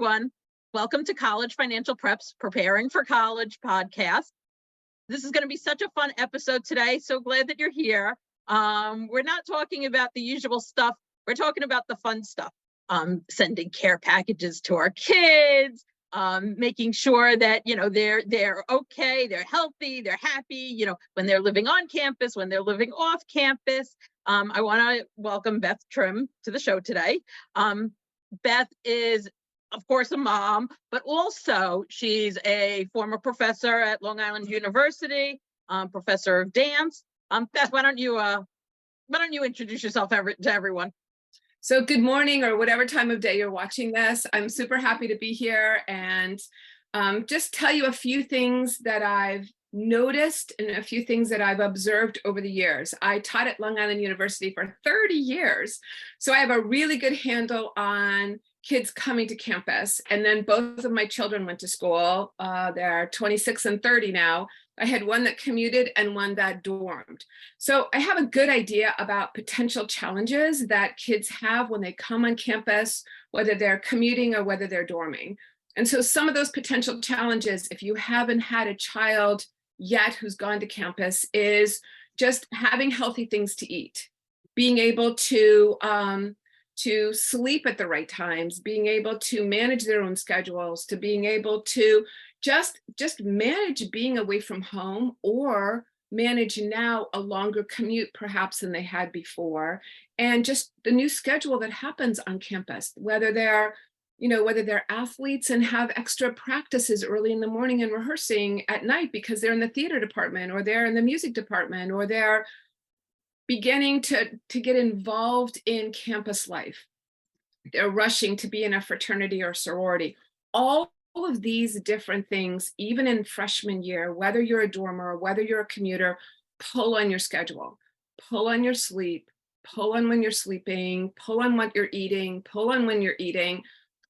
everyone. Welcome to College Financial Prep's Preparing for College podcast. This is going to be such a fun episode today. So glad that you're here. We're not talking about the usual stuff. We're talking about the fun stuff. Sending care packages to our kids, making sure that, they're okay, they're healthy, they're happy, when they're living on campus, when they're living off campus. I want to welcome Beth Trimm to the show today. Beth is, of course, a mom, but also she's a former professor at Long Island University, professor of dance. Beth, why don't you introduce yourself to everyone? So good morning, or whatever time of day you're watching this. I'm super happy to be here and just tell you a few things that I've noticed and a few things that I've observed over the years. I taught at Long Island University for 30 years, so I have a really good handle on kids coming to campus. And then both of my children went to school. They're 26 and 30 now. I had one that commuted and one that dormed. So I have a good idea about potential challenges that kids have when they come on campus, whether they're commuting or whether they're dorming. And so some of those potential challenges, if you haven't had a child yet who's gone to campus, is just having healthy things to eat, being able to sleep at the right times, being able to manage their own schedules, to being able to just manage being away from home, or manage now a longer commute perhaps than they had before, and just the new schedule that happens on campus, whether they're athletes and have extra practices early in the morning and rehearsing at night because they're in the theater department, or they're in the music department, or they're beginning to get involved in campus life. They're rushing to be in a fraternity or sorority. All of these different things, even in freshman year, whether you're a dormer or whether you're a commuter, pull on your schedule, pull on your sleep, pull on when you're sleeping, pull on what you're eating, pull on when you're eating.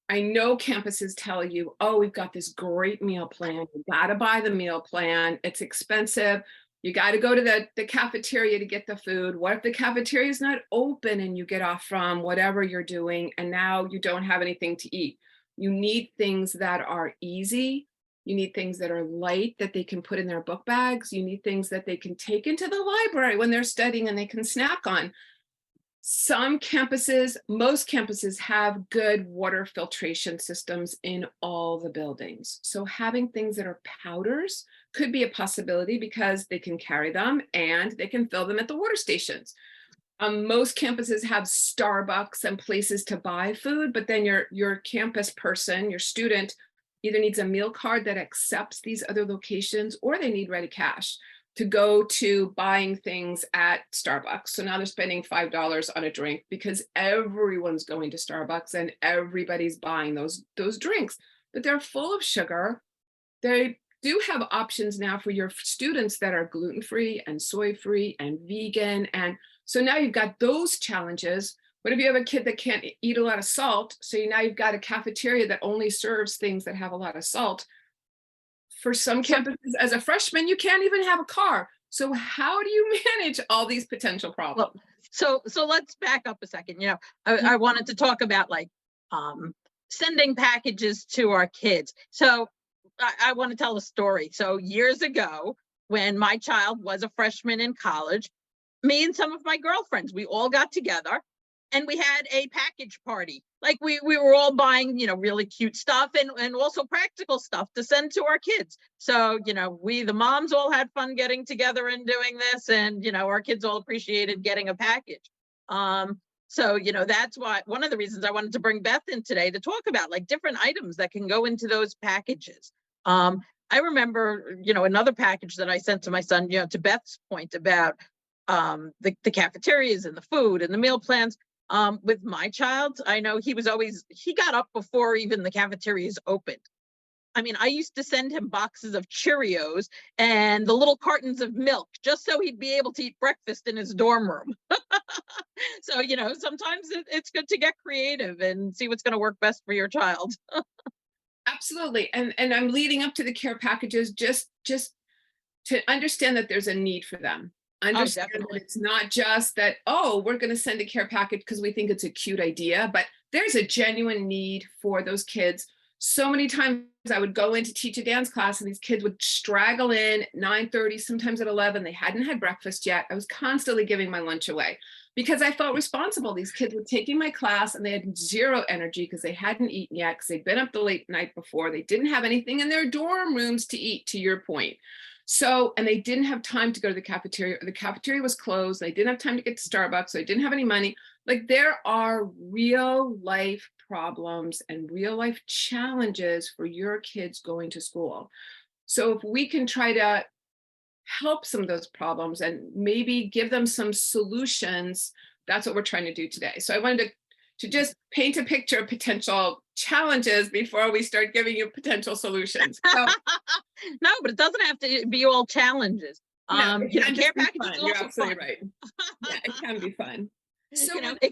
I know campuses tell you, oh, we've got this great meal plan. You got to buy the meal plan. It's expensive. You got to go to the cafeteria to get the food. What if the cafeteria is not open and you get off from whatever you're doing and now you don't have anything to eat? You need things that are easy. You need things that are light that they can put in their book bags. You need things that they can take into the library when they're studying and they can snack on. Some campuses, most campuses, have good water filtration systems in all the buildings. So having things that are powders could be a possibility because they can carry them and they can fill them at the water stations. Most campuses have Starbucks and places to buy food, but then your campus person, your student, either needs a meal card that accepts these other locations, or they need ready cash to go to buying things at Starbucks. So now they're spending $5 on a drink because everyone's going to Starbucks and everybody's buying those drinks, but they're full of sugar. They do have options now for your students that are gluten-free and soy-free and vegan. And so now you've got those challenges. What if you have a kid that can't eat a lot of salt? So now you've got a cafeteria that only serves things that have a lot of salt. For some campuses, as a freshman, you can't even have a car. So how do you manage all these potential problems? Well, so let's back up a second. I wanted to talk about sending packages to our kids. So I want to tell a story. So years ago, when my child was a freshman in college, me and some of my girlfriends, we all got together and we had a package party. Like we were all buying, really cute stuff and also practical stuff to send to our kids. So, we, the moms, all had fun getting together and doing this, and, our kids all appreciated getting a package. So, that's why one of the reasons I wanted to bring Beth in today to talk about different items that can go into those packages. I remember, another package that I sent to my son, to Beth's point about the cafeterias and the food and the meal plans. With my child, I know he got up before even the cafeterias opened. I mean, I used to send him boxes of Cheerios and the little cartons of milk just so he'd be able to eat breakfast in his dorm room. So, sometimes it's good to get creative and see what's going to work best for your child. Absolutely. And I'm leading up to the care packages just to understand that there's a need for them. Understand that it's not just that, we're going to send a care package because we think it's a cute idea, but there's a genuine need for those kids So many times I would go in to teach a dance class and these kids would straggle in at 9:30, sometimes at 11. They hadn't had breakfast yet. I was constantly giving my lunch away because I felt responsible. These kids were taking my class and they had zero energy because they hadn't eaten yet, because they'd been up the late night before. They didn't have anything in their dorm rooms to eat, to your point. So, and they didn't have time to go to the cafeteria, or the cafeteria was closed. They didn't have time to get to Starbucks. So they didn't have any money. Like, there are real life problems and real life challenges for your kids going to school. So if we can try to help some of those problems and maybe give them some solutions, that's what we're trying to do today. So I wanted to just paint a picture of potential challenges before we start giving you potential solutions. So, no, but it doesn't have to be all challenges. No, Care packages You're also absolutely fun. right. Yeah, it can be fun. So It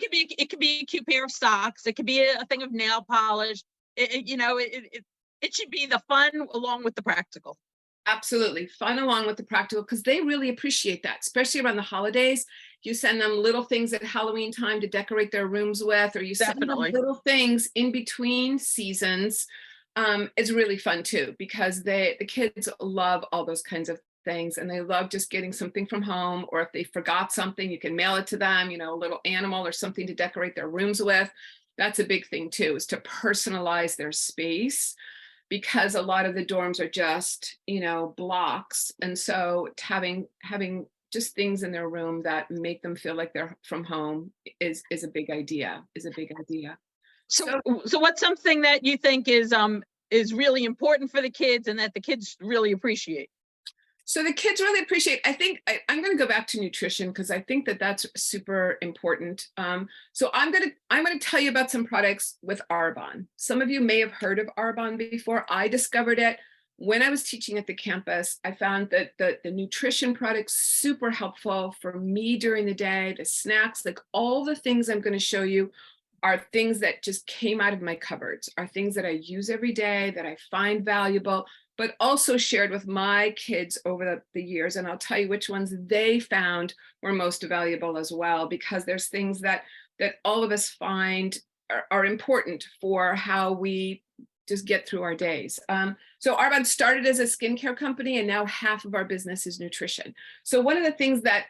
could be a cute pair of socks. It could be a thing of nail polish. It should be the fun along with the practical. absolutely fun along with the practical, because they really appreciate that, especially around the holidays. You send them little things at Halloween time to decorate their rooms with, or you send them Definitely. little things in between seasons. It's really fun too, because the kids love all those kinds of things, and they love just getting something from home, or if they forgot something, you can mail it to them, you know, a little animal or something to decorate their rooms with. That's a big thing too, is to personalize their space, because a lot of the dorms are just, you know, blocks. And so having just things in their room that make them feel like they're from home is a big idea, So what's something that you think is really important for the kids and that the kids really appreciate? So the kids really appreciate, I think I'm going to go back to nutrition, because I think that that's super important. So I'm going to tell you about some products with Arbonne. Some of you may have heard of Arbonne before. I discovered it when I was teaching at the campus. I found that the nutrition products super helpful for me during the day. The snacks, like all the things I'm going to show you, are things that just came out of my cupboards, are things that I use every day, that I find valuable, but also shared with my kids over the years. And I'll tell you which ones they found were most valuable as well, because there's things that all of us find are important for how we just get through our days. So Arbonne started as a skincare company, and now half of our business is nutrition. So one of the things that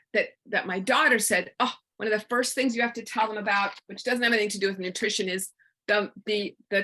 my daughter said, oh, one of the first things you have to tell them about, which doesn't have anything to do with nutrition, is the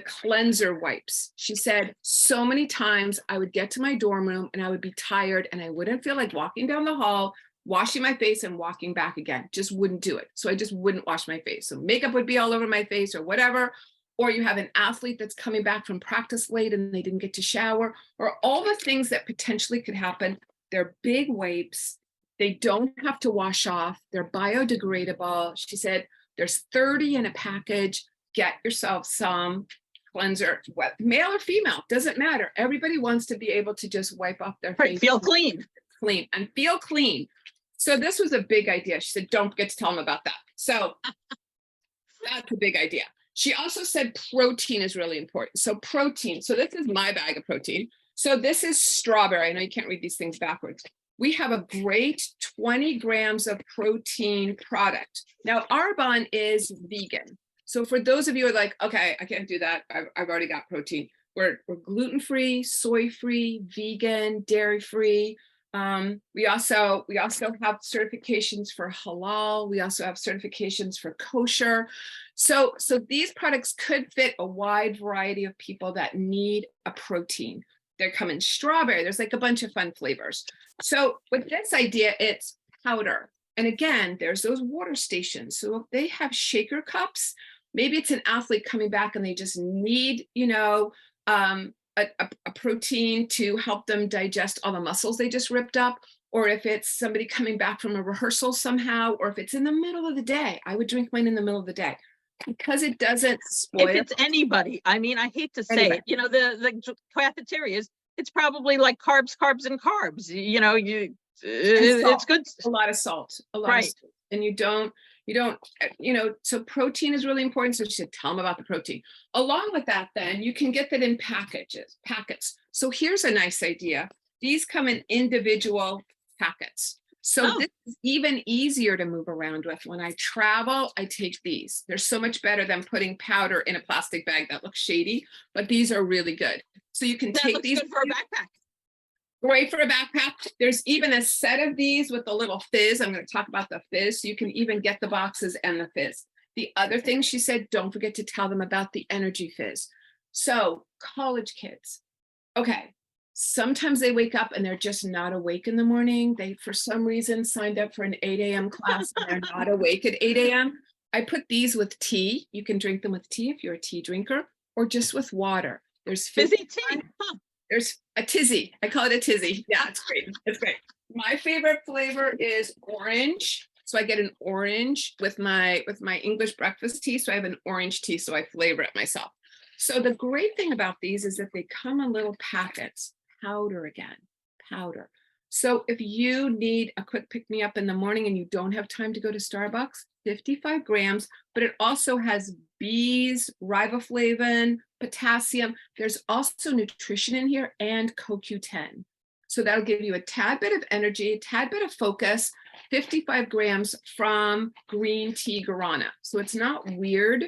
cleanser wipes. She said, so many times I would get to my dorm room and I would be tired and I wouldn't feel like walking down the hall, washing my face and walking back again. Just wouldn't do it. So I just wouldn't wash my face. So makeup would be all over my face or whatever. Or you have an athlete that's coming back from practice late and they didn't get to shower, or all the things that potentially could happen. They're big wipes. They don't have to wash off. They're biodegradable. She said, there's 30 in a package. Get yourself some cleanser, male or female, doesn't matter. Everybody wants to be able to just wipe off their face. Feel clean. And feel clean. So this was a big idea. She said, don't forget to tell them about that. So that's a big idea. She also said protein is really important. So protein. So this is my bag of protein. So this is strawberry. I know you can't read these things backwards. We have a great 20 grams of protein product. Now, Arbonne is vegan. So for those of you who are like, okay, I can't do that. I've already got protein. We're gluten-free, soy-free, vegan, dairy-free. We also have certifications for halal. We also have certifications for kosher. So these products could fit a wide variety of people that need a protein. They come in strawberry. There's like a bunch of fun flavors. So with this idea, it's powder. And again, there's those water stations. So if they have shaker cups, maybe it's an athlete coming back and they just need, a protein to help them digest all the muscles they just ripped up. Or if it's somebody coming back from a rehearsal somehow, or if it's in the middle of the day, I would drink mine in the middle of the day because it doesn't spoil. If it's anybody, I mean, I hate to say it, the cafeterias, it's probably like carbs and carbs, it's good. A lot of salt, Right. Of salt. And you don't, so protein is really important. So she said, tell them about the protein. Along with that, then you can get that in packets. So here's a nice idea. These come in individual packets. So Oh. this is even easier to move around with. When I travel, I take these. They're so much better than putting powder in a plastic bag that looks shady, but these are really good. So you can That take looks these. good for a backpack. Great for a backpack. There's even a set of these with the little fizz. I'm going to talk about the fizz. So you can even get the boxes and the fizz. The other thing she said, don't forget to tell them about the energy fizz. So college kids, okay, sometimes they wake up and they're just not awake in the morning. They, for some reason, signed up for an 8 a.m. class and they're not awake at 8 a.m. I put these with tea. You can drink them with tea if you're a tea drinker, or just with water. There's Fizzy tea. Huh. There's a tizzy. I call it a tizzy. Yeah, it's great. It's great. My favorite flavor is orange. So I get an orange with my English breakfast tea. So I have an orange tea. So I flavor it myself. So the great thing about these is that they come in little packets. Powder again, powder. So if you need a quick pick-me-up in the morning and you don't have time to go to Starbucks, 55 grams, but it also has bees, riboflavin, potassium. There's also nutrition in here and CoQ10. So that'll give you a tad bit of energy, a tad bit of focus, 55 grams from green tea guarana. So it's not weird.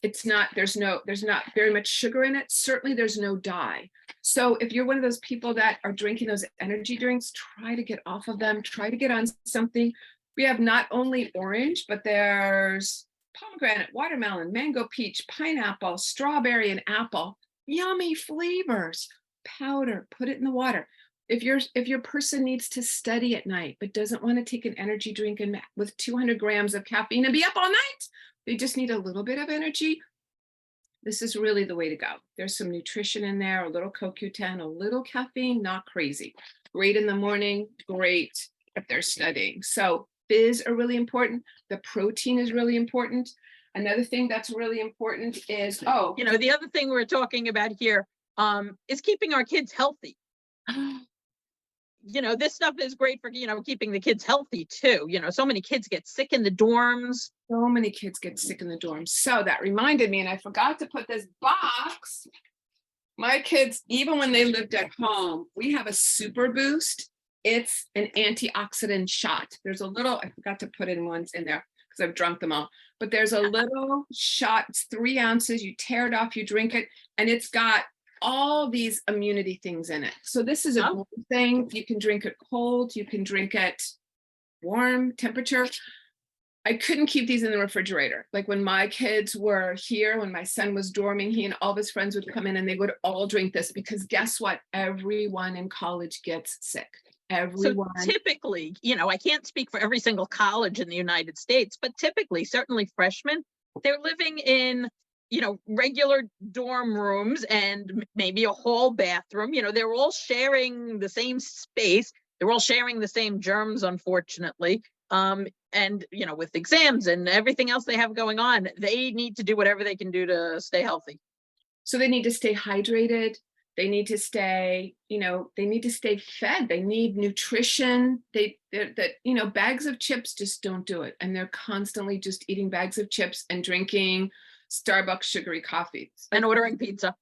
It's not, there's not very much sugar in it. Certainly there's no dye. So if you're one of those people that are drinking those energy drinks, try to get off of them, try to get on something. We have not only orange, but there's pomegranate, watermelon, mango, peach, pineapple, strawberry, and apple. Yummy flavors. Powder, put it in the water. If your person needs to study at night, but doesn't want to take an energy drink and with 200 grams of caffeine and be up all night, they just need a little bit of energy. This is really the way to go. There's some nutrition in there, a little CoQ10, a little caffeine, not crazy. Great in the morning, great if they're studying. So fizz are really important. The protein is really important. Another thing that's really important is, the other thing we're talking about here is keeping our kids healthy. This stuff is great for, keeping the kids healthy too. So many kids get sick in the dorms. So many kids get sick in the dorms. So that reminded me, and I forgot to put this box. My kids, even when they lived at home, we have a Super Boost. It's an antioxidant shot. There's a little, I forgot to put in ones in there because I've drunk them all, but there's a little shot. It's 3 ounces. You tear it off, you drink it, and it's got all these immunity things in it. So this is a good thing. You can drink it cold. You can drink it warm temperature. I couldn't keep these in the refrigerator. Like when my kids were here, when my son was dorming, he and all of his friends would come in and they would all drink this because guess what? Everyone in college gets sick. Everyone. So typically, I can't speak for every single college in the United States, but typically, certainly freshmen, they're living in regular dorm rooms and maybe a hall bathroom. They're all sharing the same space. They're all sharing the same germs, unfortunately. And, with exams and everything else they have going on, they need to do whatever they can do to stay healthy. So they need to stay hydrated. They need to stay, they need to stay fed. They need nutrition. Bags of chips just don't do it. And they're constantly just eating bags of chips and drinking Starbucks sugary coffees and ordering pizza.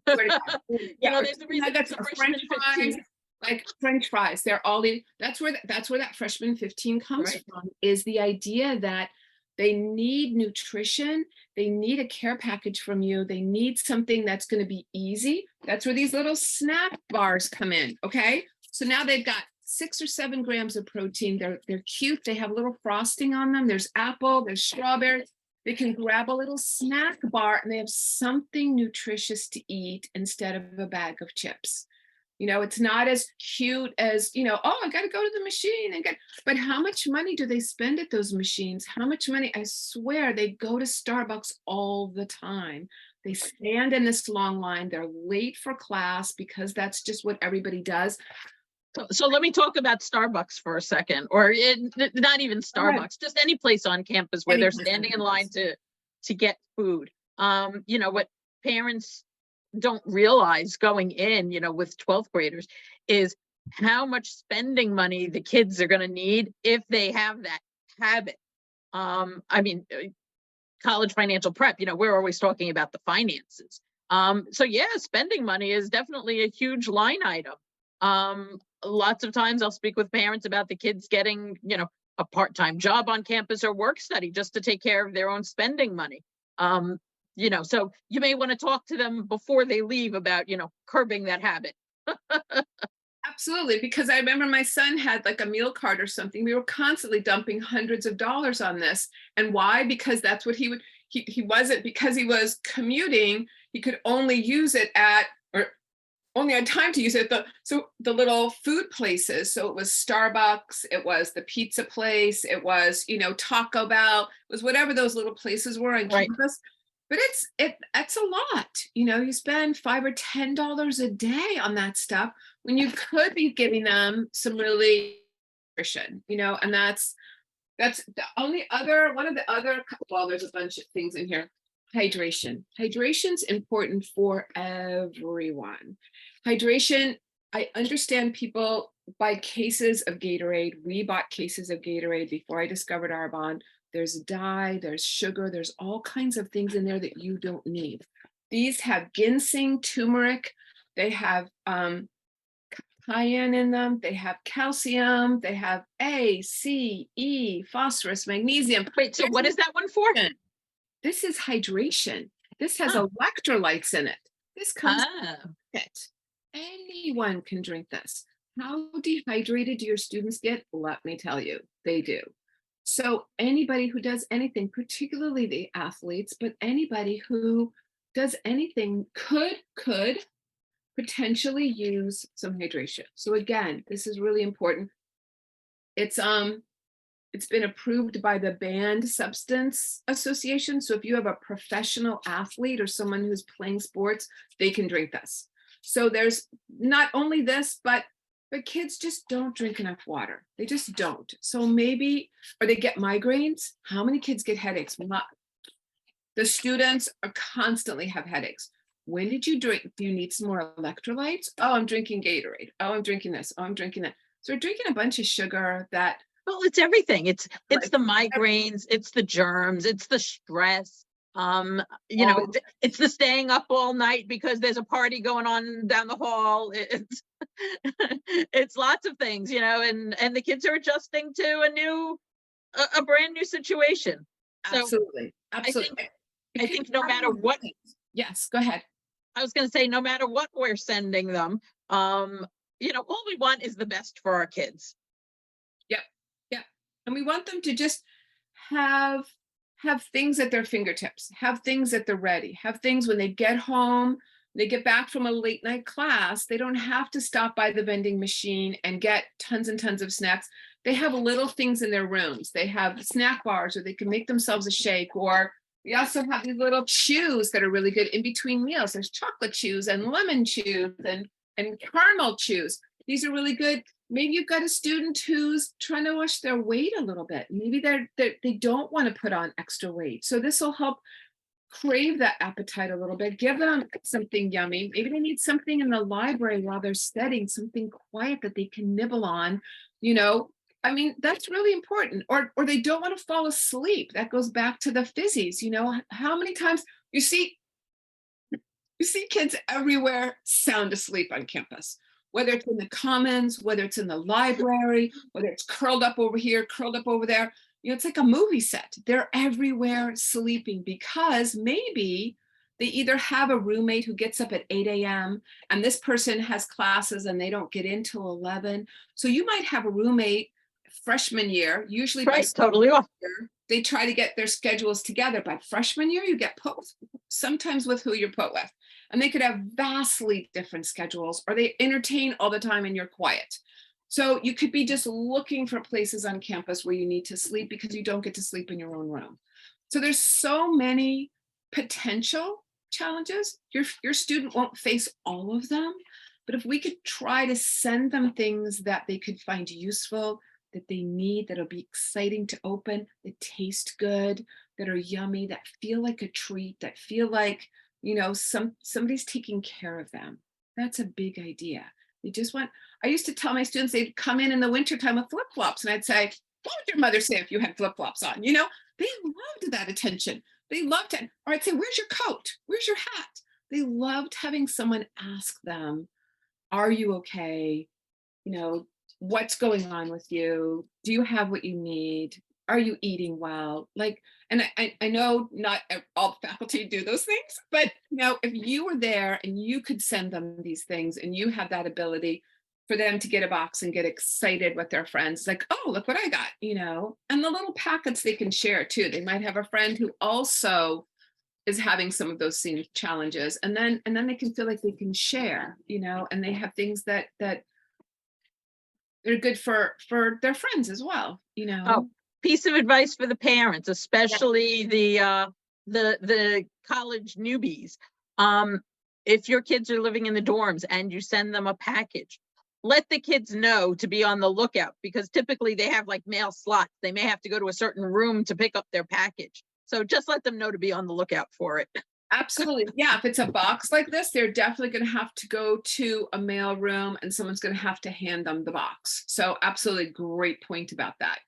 There's a reason that's French fries, like French fries. They're all that's where that freshman 15 comes from, is the idea that they need nutrition. They need a care package from you. They need something that's going to be easy. That's where these little snack bars come in. Okay. So now they've got 6 or 7 grams of protein. They're cute. They have a little frosting on them. There's apple, there's strawberry. They can grab a little snack bar and they have something nutritious to eat instead of a bag of chips. It's not as cute as, I got to go to the machine but how much money do they spend at those machines? How much money? I swear they go to Starbucks all the time. They stand in this long line. They're late for class because that's just what everybody does. So let me talk about Starbucks for a second, or not even Starbucks, just any place on campus where they're standing in line to get food. What parents don't realize going in, with 12th graders is how much spending money the kids are going to need if they have that habit. College financial prep, we're always talking about the finances. So yeah, spending money is definitely a huge line item. lots of times I'll speak with parents about the kids getting, a part-time job on campus or work study just to take care of their own spending money. So you may want to talk to them before they leave about, curbing that habit. Absolutely, because I remember my son had like a meal card or something. We were constantly dumping hundreds of dollars on this. And why? Because that's what he wasn't, because he was commuting, he could only use it or only had time to use it at the little food places. So it was Starbucks, it was the pizza place, it was, Taco Bell, it was whatever those little places were on Right. campus. But that's a lot. You spend $5 or $10 a day on that stuff when you could be giving them some really nutrition, and that's the only other one of the other, well, there's a bunch of things in here. Hydration's important for everyone. Hydration, I understand people buy cases of Gatorade. We bought cases of Gatorade before I discovered Arbonne. There's dye, there's sugar, there's all kinds of things in there that you don't need. These have ginseng, turmeric, they have cayenne in them, they have calcium, they have A, C, E, phosphorus, magnesium. Wait, so what is that one for? This is hydration. This has Oh. electrolytes in it. This comes Ah. with it. Anyone can drink this. How dehydrated do your students get? Let me tell you, they do. So anybody who does anything, particularly the athletes, but anybody who does anything could potentially use some hydration. So again, this is really important. It's been approved by the Banned Substance Association. So if you have a professional athlete or someone who's playing sports, they can drink this. So there's not only this, but kids just don't drink enough water. They just don't. So maybe, or they get migraines. How many kids get headaches? The students are constantly have headaches. When did you drink? Do you need some more electrolytes? Oh, I'm drinking Gatorade. Oh, I'm drinking this. Oh, I'm drinking that. So we're drinking a bunch of sugar that. Well, it's everything. It's Right. the migraines, it's the germs, it's the stress. It's the staying up all night because there's a party going on down the hall. It's it's lots of things, and the kids are adjusting to a brand new situation. So Absolutely. Absolutely. I think no matter what, Yes, go ahead. I was going to say, no matter what we're sending them, all we want is the best for our kids. Yep. Yep. And we want them to just have things at their fingertips, have things that they're ready, have things when they get home, they get back from a late night class, they don't have to stop by the vending machine and get tons and tons of snacks. They have little things in their rooms. They have snack bars, or they can make themselves a shake, or we also have these little chews that are really good in between meals. There's chocolate chews and lemon chews and caramel chews. These are really good. Maybe you've got a student who's trying to watch their weight a little bit. Maybe they don't want to put on extra weight. So this will help crave that appetite a little bit. Give them something yummy. Maybe they need something in the library while they're studying, something quiet that they can nibble on. That's really important. Or they don't want to fall asleep. That goes back to the fizzies. How many times you see kids everywhere sound asleep on campus, whether it's in the commons, whether it's in the library, whether it's curled up over here, curled up over there. It's like a movie set. They're everywhere sleeping because maybe they either have a roommate who gets up at 8 a.m. and this person has classes and they don't get in till 11. So you might have a roommate freshman year, usually by totally off. They try to get their schedules together. By freshman year, you get put sometimes with who you're put with. And they could have vastly different schedules, or they entertain all the time and you're quiet. So you could be just looking for places on campus where you need to sleep because you don't get to sleep in your own room. So there's so many potential challenges. Your student won't face all of them, but if we could try to send them things that they could find useful, that they need, that'll be exciting to open, that taste good, that are yummy, that feel like a treat, that feel like, somebody's taking care of them. That's a big idea. They just want, I used to tell my students they'd come in the wintertime with flip-flops, and I'd say, what would your mother say if you had flip-flops on? They loved that attention. They loved it. Or I'd say, where's your coat? Where's your hat? They loved having someone ask them, are you okay? what's going on with you? Do you have what you need? Are you eating well? Like, and I know not all faculty do those things, but if you were there and you could send them these things and you have that ability for them to get a box and get excited with their friends, like, oh, look what I got, and the little packets they can share too. They might have a friend who also is having some of those same challenges, and then they can feel like they can share, and they have things that they're good for their friends as well, Oh, piece of advice for the parents, especially the college newbies. If your kids are living in the dorms and you send them a package, let the kids know to be on the lookout, because typically they have like mail slots. They may have to go to a certain room to pick up their package. So just let them know to be on the lookout for it. Absolutely. Yeah. If it's a box like this, they're definitely going to have to go to a mail room and someone's going to have to hand them the box. So absolutely great point about that.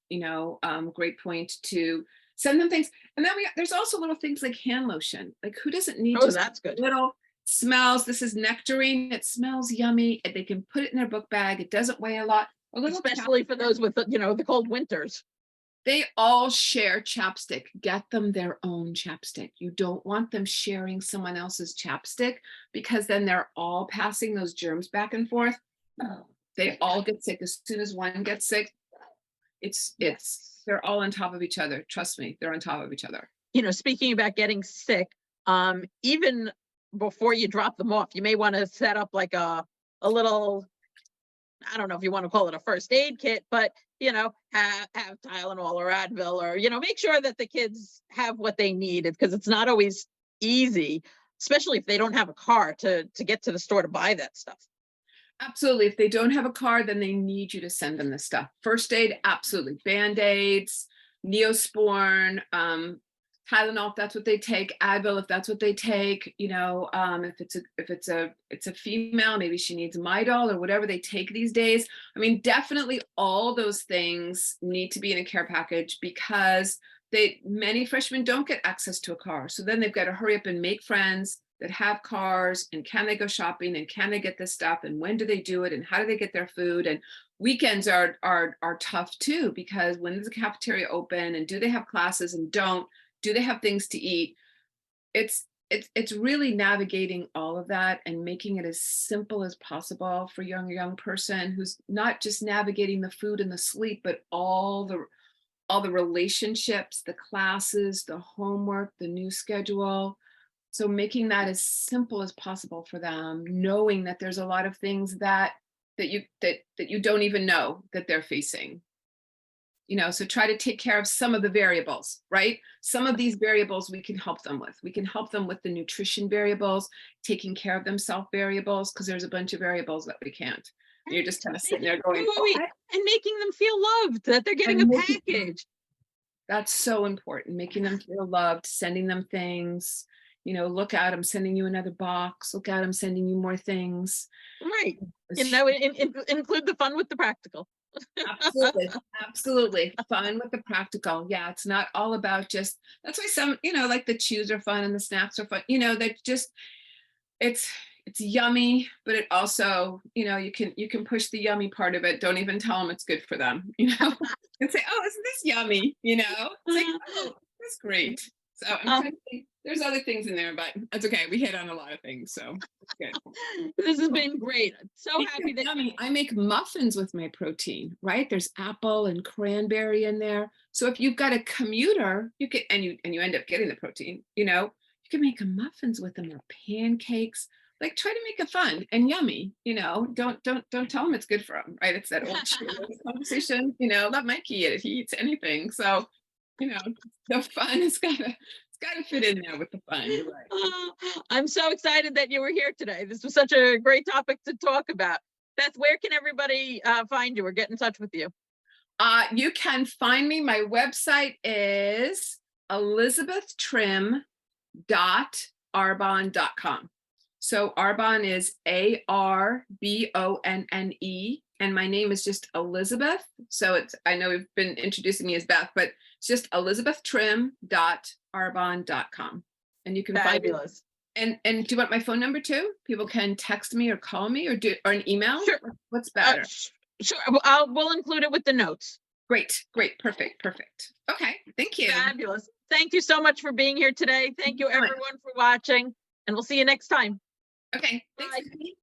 Great point to send them things. And then there's also little things like hand lotion. Like, who doesn't need just that's good. Little smells. This is nectarine. It smells yummy. They can put it in their book bag. It doesn't weigh a lot. Especially for those with, the cold winters. They all share chapstick. Get them their own chapstick. You don't want them sharing someone else's chapstick, because then they're all passing those germs back and forth. They all get sick. As soon as one gets sick, they're all on top of each other. Trust me, they're on top of each other. Speaking about getting sick, even before you drop them off, you may want to set up like a little, I don't know if you want to call it a first aid kit, but have Tylenol or Advil, or make sure that the kids have what they need, because it's not always easy, especially if they don't have a car to get to the store to buy that stuff. Absolutely. If they don't have a car, then they need you to send them this stuff. First aid, absolutely. Band-Aids, Neosporin, Tylenol if that's what they take, Advil if that's what they take. If it's a female, maybe she needs Midol or whatever they take these days. I mean, definitely all those things need to be in a care package, because many freshmen don't get access to a car. So then they've got to hurry up and make friends that have cars, and can they go shopping, and can they get this stuff, and when do they do it, and how do they get their food? And weekends are tough too, because when is the cafeteria open, and do they have classes, and do they have things to eat? It's really navigating all of that and making it as simple as possible for young person who's not just navigating the food and the sleep, but all the relationships, the classes, the homework, the new schedule. So making that as simple as possible for them, knowing that there's a lot of things that you don't even know that they're facing. So try to take care of some of the variables, right? Some of these variables we can help them with. We can help them with the nutrition variables, taking care of themselves variables, because there's a bunch of variables that we can't. And you're just kind of sitting there going, and making them feel loved, that they're getting a package. That's so important. Making them feel loved, sending them things. Look out, I'm sending you another box. Look out, I'm sending you more things. Right. Include the fun with the practical. Absolutely. Fun with the practical. Yeah, it's not all about just, that's why some, like the chews are fun and the snacks are fun. That just, it's yummy, but it also, you can push the yummy part of it. Don't even tell them it's good for them, and say, oh, isn't this yummy? It's like, oh, that's great. So I'm trying to think, there's other things in there, but that's okay. We hit on a lot of things, so good. This has been great. So happy that I make muffins with my protein, right? There's apple and cranberry in there. So if you've got a commuter, you can, and you end up getting the protein, you can make muffins with them, or pancakes. Like, try to make it fun and yummy. Don't tell them it's good for them, right? It's that old conversation. Let Mikey eat it. He eats anything. So, the fun is gotta fit in there with the fun. You're right. I'm so excited that you were here today. This was such a great topic to talk about. Beth, where can everybody find you or get in touch with you? You can find me. My website is elizabethtrimm.arbonne.com. So Arbonne is ARBONNE, and my name is just Elizabeth. So I know we've been introducing me as Beth, but it's just elizabethtrimm.arbonne.com. And you can Fabulous. find it. And do you want my phone number too? People can text me or call me or an email? Sure. What's better? Sure, we'll include it with the notes. Great, great, perfect, perfect. Okay, thank you. Fabulous. Thank you so much for being here today. Thank you so much. everyone for watching, and we'll see you next time. Okay, thanks. Bye. Tiffany.